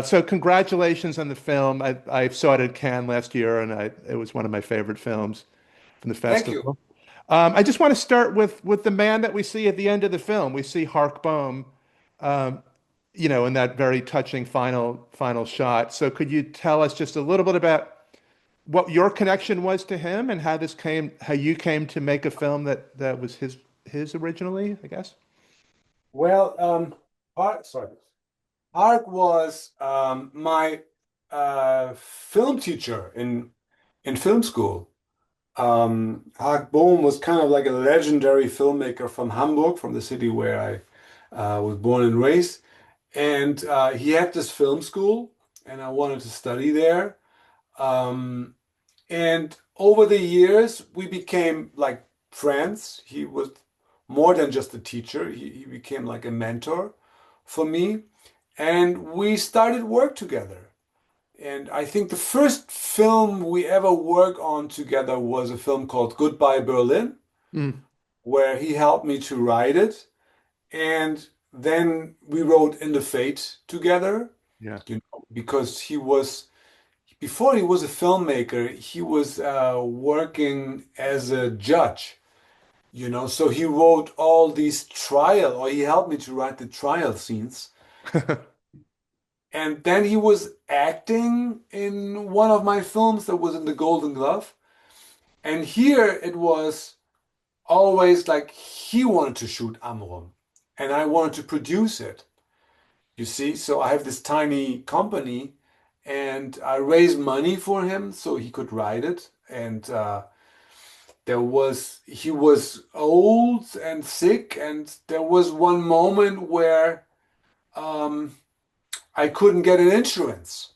So congratulations on the film. I saw it at Cannes last year, and it was one of my favorite films from the Thank you. festival. I just want to start with the man that we see at the end of the film. We see Hark Bohm, um, in that very touching final shot. So could you tell us just a little bit about what your connection was to him and how you came to make a film that was his originally, I guess? Well, Ark was my film teacher in film school. Ark Bohm was kind of like a legendary filmmaker from Hamburg, from the city where I was born and raised. And he had this film school, and I wanted to study there. Um, and over the years, we became like friends. He was more than just a teacher. He became like a mentor for me. And we started work together. And I think the first film we ever worked on together was a film called Goodbye Berlin, Mm, where he helped me to write it. And then we wrote In the Fate together, yeah. because before he was a filmmaker, he was working as a judge, so he wrote all these or he helped me to write the trial scenes. And then he was acting in one of my films that was in the Golden Glove. And here it was always like he wanted to shoot AMRUM and I wanted to produce it. You see, so I have this tiny company and I raised money for him so he could write it. And he was old and sick, and there was one moment where um, I couldn't get an insurance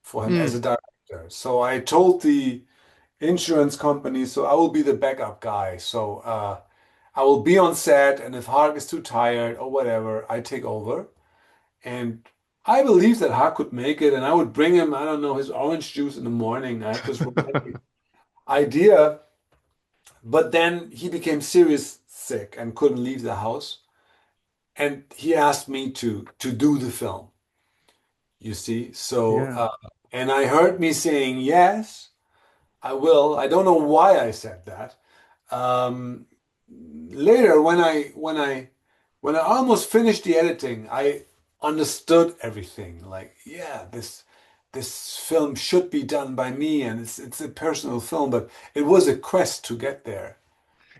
for him as Mm. a director. So I told the insurance company, so I will be the backup guy. So I will be on set, and if Hark is too tired or whatever, I take over. And I believe that Hark could make it, and I would bring him, I don't know, his orange juice in the morning. I had this romantic idea, but then he became serious sick and couldn't leave the house. And he asked me to do the film, you see. So Yeah. and I heard me saying yes, I will. I don't know why I said that. Um, Later, when I almost finished the editing, I understood everything. Like, yeah, this film should be done by me, and it's a personal film, but it was a quest to get there.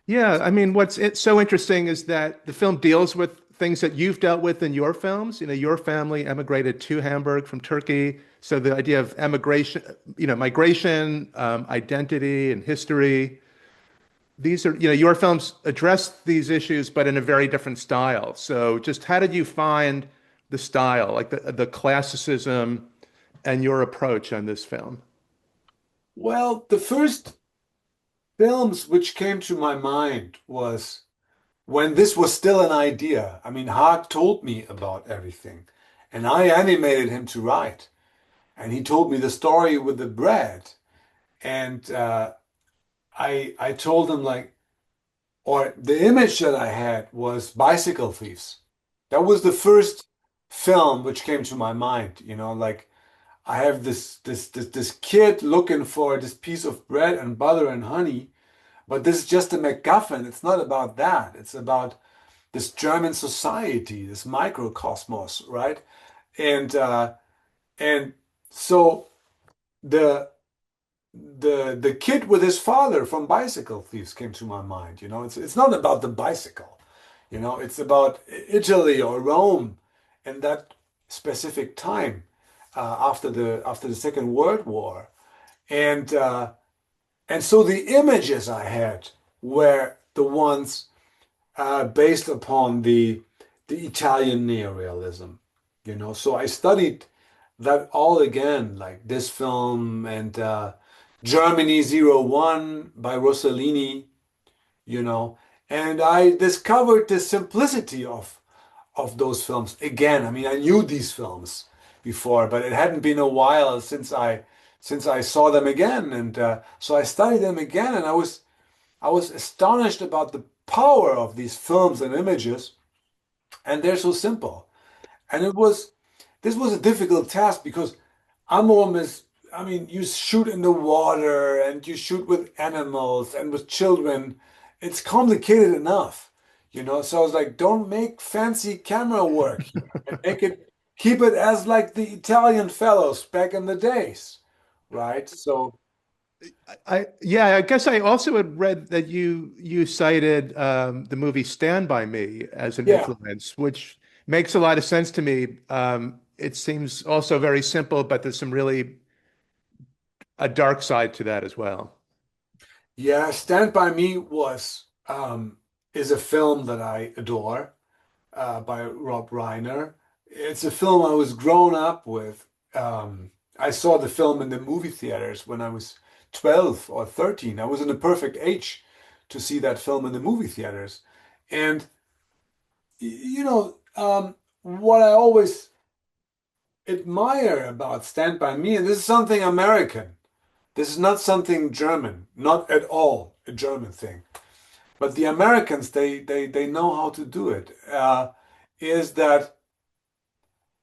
Yeah, I mean, what's it's so interesting is that the film deals with things that you've dealt with in your films. Your family emigrated to Hamburg from Turkey, so the idea of emigration, migration, identity, and history. These are, your films address these issues, but in a very different style. So, just how did you find the style, like the classicism, and your approach on this film? Well, the first films which came to my mind was when this was still an idea. I mean, Hart told me about everything, and I animated him to write. And he told me the story with the bread, and I told him like, or the image that I had was bicycle thieves. That was the first film which came to my mind. Like I have this kid looking for this piece of bread and butter and honey, but this is just a MacGuffin. It's not about that. It's about this German society, this microcosmos, right? And and so the the kid with his father from Bicycle Thieves came to my mind. It's not about the bicycle. It's about Italy or Rome in that specific time after the Second World War, and and so the images I had were the ones based upon the Italian neorealism. So I studied that all again, like this film and Germany 01 by Rossellini, you know, and I discovered the simplicity of those films. Again, I mean, I knew these films before, but it hadn't been a while since I saw them again, and so I studied them again, and I was astonished about the power of these films and images, and they're so simple. And this was a difficult task because AMRUM is, I mean, you shoot in the water and you shoot with animals and with children. It's complicated enough, you know. So I was like, don't make fancy camera work here. And make it, keep it as like the Italian fellows back in the days, right? So Yeah, I guess I also had read that you cited the movie Stand By Me as an yeah, influence, which makes a lot of sense to me. It seems also very simple, but there's some really a dark side to that as well. yeah. Stand By Me was is a film that I adore. By Rob Reiner. It's a film I was grown up with. I saw the film in the movie theaters when I was 12 or 13. I was in the perfect age to see that film in the movie theaters. And, what I always admire about Stand By Me, and this is something American, this is not something German, not at all a German thing. But the Americans, they know how to do it. Is that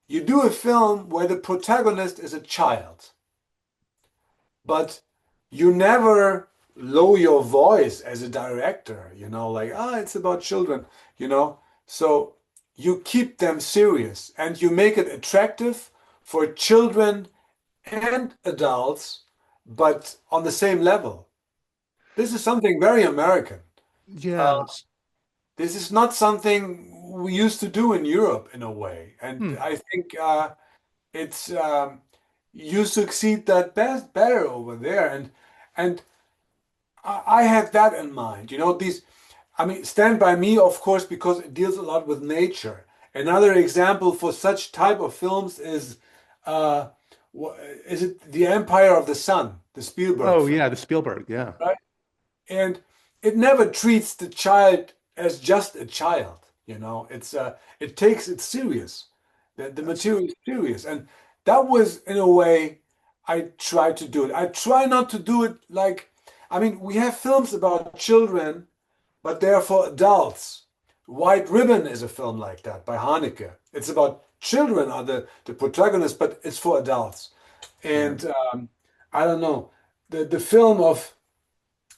you do a film where the protagonist is a child, but you never lower your voice as a director, like, it's about children, you know. So you keep them serious and you make it attractive for children and adults, but on the same level. This is something very American. Uh, Yeah. this is not something we used to do in Europe in a way. And Hmm. I think it's you succeed that best better over there, and I had that in mind. These, I mean, Stand By Me, of course, because it deals a lot with nature. Another example for such type of films is uh, is it The Empire of the Sun, the Spielberg Oh film, yeah, the Spielberg. Yeah. right? And it never treats the child as just a child. It takes it serious. The material is serious, and that was in a way I try to do it. I try not to do it like, I mean, we have films about children, but they're for adults. White Ribbon is a film like that by Haneke. It's about children are the protagonists, but it's for adults. Yeah. And I don't know, the film of,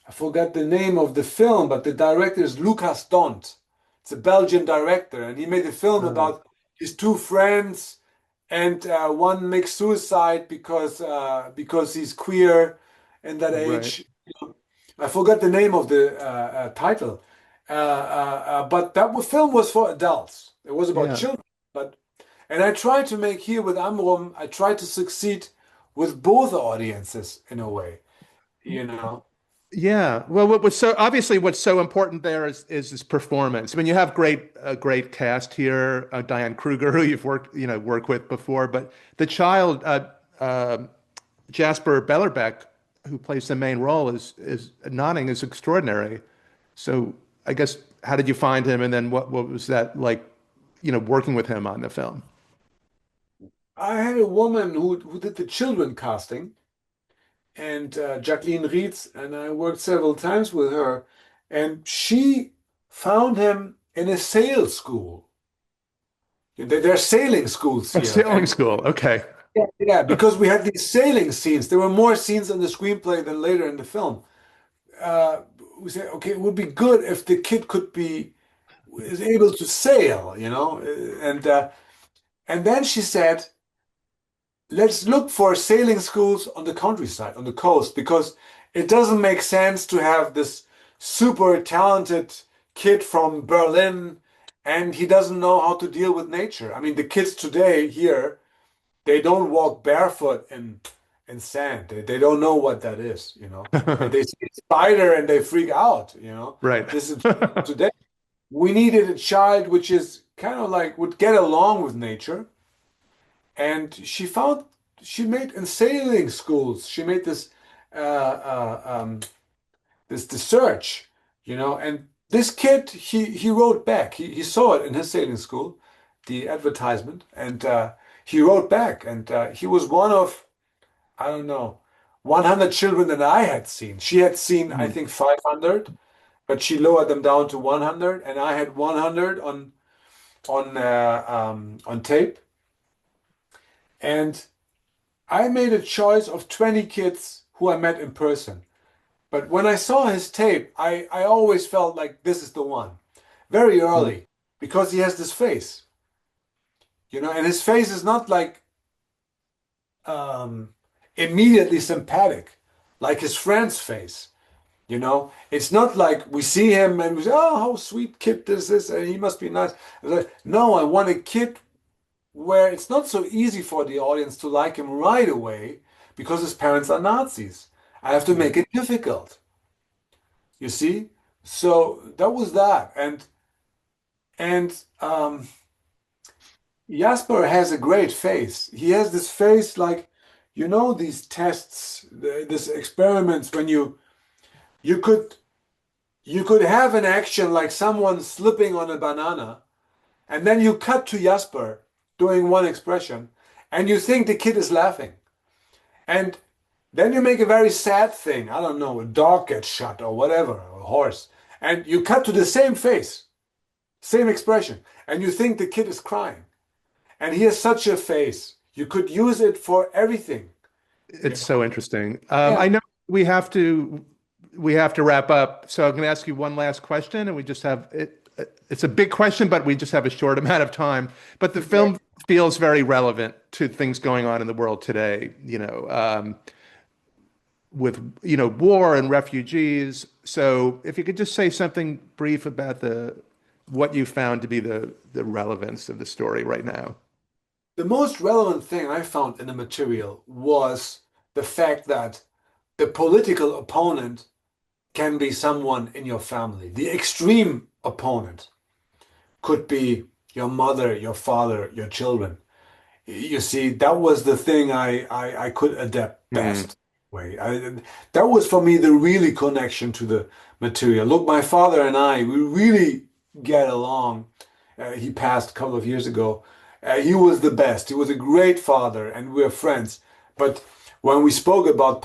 I forgot the name of the film, but the director is Lucas Dont. It's a Belgian director, and he made a film Uh, about his two friends, and one makes suicide because he's queer in that right. age. I forgot the name of the title, but film was for adults. It was about Yeah. children, but and I try to make here with AMRUM, I try to succeed with both audiences in a way, you know. Yeah. Well, what was so obviously what's so important there is this performance. I mean, you have a great cast here, Diane Kruger, who you've worked with before, but the child, Jasper Bellerbeck, who plays the main role, is nodding is extraordinary. So I guess how did you find him, and then what was that like, working with him on the film? I had a woman who did the children casting, and Jacqueline Rietz, and I worked several times with her, and she found him in a sail school. There are sailing schools Oh, here, sailing and school. Okay. yeah, because we had these sailing scenes. There were more scenes in the screenplay than later in the film. Uh, we said, okay, it would be good if the kid could be is able to sail, and then she said, let's look for sailing schools on the countryside, on the coast, because it doesn't make sense to have this super talented kid from Berlin and he doesn't know how to deal with nature. I mean, the kids today here, they don't walk barefoot in sand. They don't know what that is. They see a spider and they freak out. Right. This is today. We needed a child which is kind of like would get along with nature, and she made in sailing schools. She made this the search. And this kid he wrote back. He saw it in his sailing school, the advertisement, and he wrote back, and he was one of, I don't know, 100 children that I had seen. She had seen, I Hmm. think, 500, but she lowered them down to 100, and I had 100 on tape. And I made a choice of 20 kids who I met in person. But when I saw his tape, I always felt like this is the one very Mm. early because he has this face, and his face is not like um, immediately sympathetic, like his friend's face. It's not like we see him and we say, "Oh, how sweet kid this is, and he must be nice." It's like, no, I want a kid where it's not so easy for the audience to like him right away because his parents are Nazis. I have to Yeah. make it difficult, you see? So that was that. And Jasper has a great face. He has this face like, these tests, these experiments when you could you could have an action like someone slipping on a banana, and then you cut to Jasper doing one expression, and you think the kid is laughing. And then you make a very sad thing. I don't know, a dog gets shot or whatever, or a horse. And you cut to the same face, same expression, and you think the kid is crying. And he has such a face. You could use it for everything. You It's know? so interesting. Yeah. I know we have to wrap up. So I'm going to ask you one last question, and we just have it. It's a big question, but we just have a short amount of time. But the Okay. film feels very relevant to things going on in the world today. With war and refugees. So if you could just say something brief about the what you found to be the relevance of the story right now. The most relevant thing I found in the material was the fact that the political opponent can be someone in your family. The extreme opponent could be your mother, your father, your children. You see, that was the thing I could adapt Mm, best. That was for me the really connection to the material. Look, my father and I, we really get along. He passed a couple of years ago. He was the best. He was a great father, and we're friends. But when we spoke about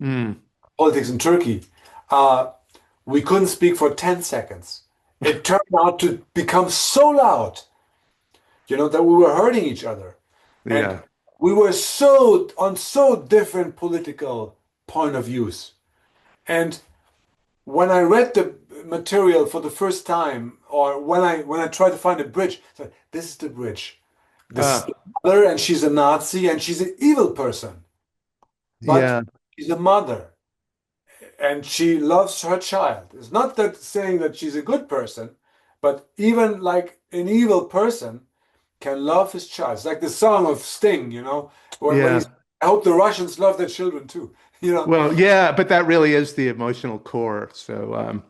mm. politics in Turkey, uh, we couldn't speak for 10 seconds. It turned out to become so loud, that we were hurting each other. And Yeah. we were so on so different political point of views. And when I read the material for the first time, or when I tried to find a bridge, I said, this is the bridge. This is Uh, the mother, and she's a Nazi, and she's an evil person, but yeah. she's a mother, and she loves her child. It's not that saying that she's a good person, but even like an evil person can love his child. It's like the song of Sting, when Yeah. he's, I hope the Russians love their children too, Well, yeah, but that really is the emotional core. So,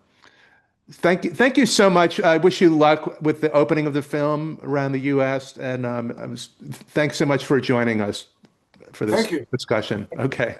thank you so much. I wish you luck with the opening of the film around the U.S. And thanks so much for joining us for this Thank you. discussion. Okay.